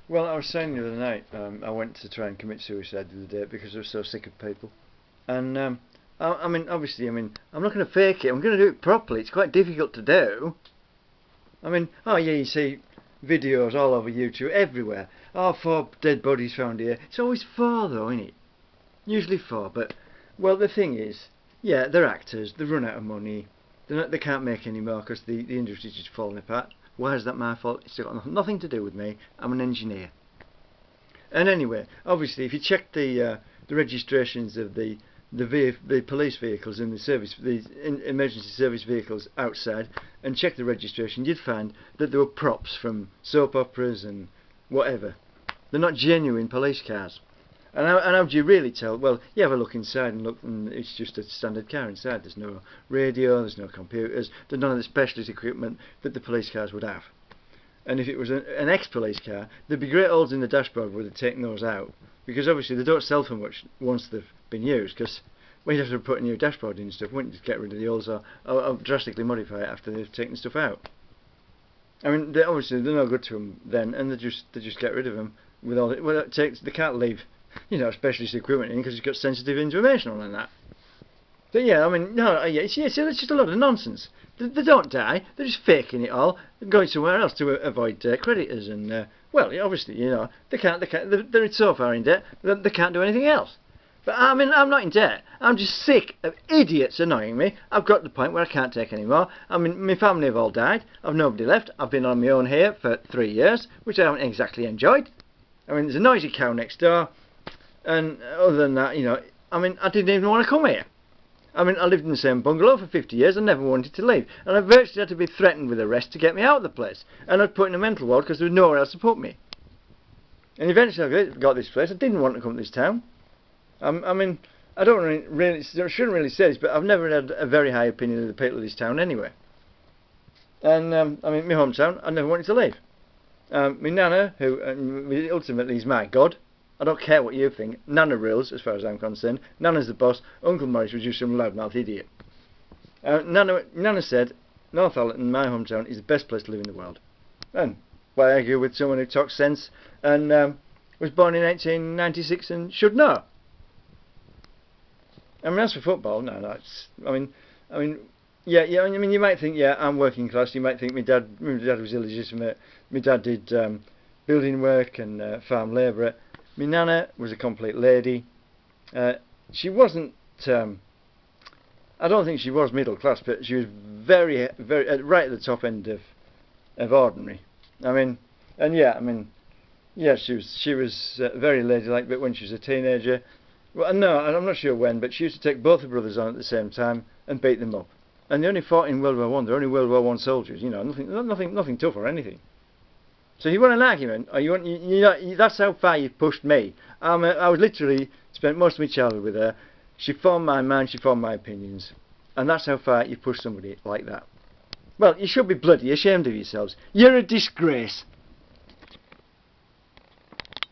Well, I was saying the other night, I went to try and commit suicide the other day because I was so sick of people. And I mean, obviously, I'm not going to fake it. I'm going to do it properly. It's quite difficult to do. I mean, oh yeah, you see videos all over YouTube, everywhere. Oh, 4 dead bodies found here. It's always 4 though, isn't it? Usually 4. But well, the thing is, yeah, they're actors. They run out of money. They can't make any more because the industry's just falling apart. Why is that my fault? It's got nothing to do with me. I'm an engineer. And anyway, obviously, if you check the registrations of the police vehicles and the emergency service vehicles outside, and check the registration, you'd find that there were props from soap operas and whatever. They're not genuine police cars. And how do you really tell? Well, you have a look inside and look, and it's just a standard car inside. There's no radio, there's no computers, there's none of the specialist equipment that the police cars would have. And if it was an ex-police car, there'd be great holes in the dashboard where they'd taken those out, because obviously they don't sell for much once they've been used, because well, you'd have to put a new dashboard in and stuff, wouldn't you, to get rid of the holes, or drastically modify it after they've taken stuff out. I mean, obviously they're no good to them then, and they just get rid of them with all. Well, they can't leave, you know, specialist equipment in because it's got sensitive information on that. But yeah, I mean, no, yeah, it's just a lot of nonsense. They don't die. They're just faking it all, going somewhere else to avoid creditors, and well, obviously, you know, they're so far in debt that they can't do anything else. But I mean, I'm not in debt. I'm just sick of idiots annoying me. I've got to the point where I can't take any more. I mean, my family have all died. I've nobody left. I've been on my own here for 3 years, which I haven't exactly enjoyed. I mean, there's a noisy cow next door, and other than that, you know, I mean, I didn't even want to come here. I mean, I lived in the same bungalow for 50 years and never wanted to leave. And I virtually had to be threatened with arrest to get me out of the place. And I'd put in a mental ward because there was nowhere else to put me. And eventually I got this place. I didn't want to come to this town. I mean, I shouldn't really say this, but I've never had a very high opinion of the people of this town anyway. And, I mean, my hometown, I never wanted to leave. My nana, who ultimately is my god, I don't care what you think, Nana rules as far as I'm concerned. Nana's the boss. Uncle Morris was just some loudmouth idiot. Nana said Northallerton, my hometown, is the best place to live in the world. And why argue with someone who talks sense and was born in 1896 and should know? I mean, as for football, no, I mean, yeah. I mean, you might think, yeah, I'm working class. You might think my dad was illegitimate. My dad did building work and farm labourer. My nana was a complete lady. She wasn't. I don't think she was middle class, but she was very, very right at the top end of ordinary. I mean, and yeah, I mean, yeah, she was very ladylike. But when she was a teenager, well, no, I'm not sure when, but she used to take both her brothers on at the same time and beat them up. And they only fought in World War One. They're only World War One soldiers. You know, nothing tough or anything. So you want an argument, or that's how far you've pushed me. I was literally spent most of my childhood with her. She formed my mind, she formed my opinions. And that's how far you push somebody like that. Well, you should be bloody ashamed of yourselves. You're a disgrace.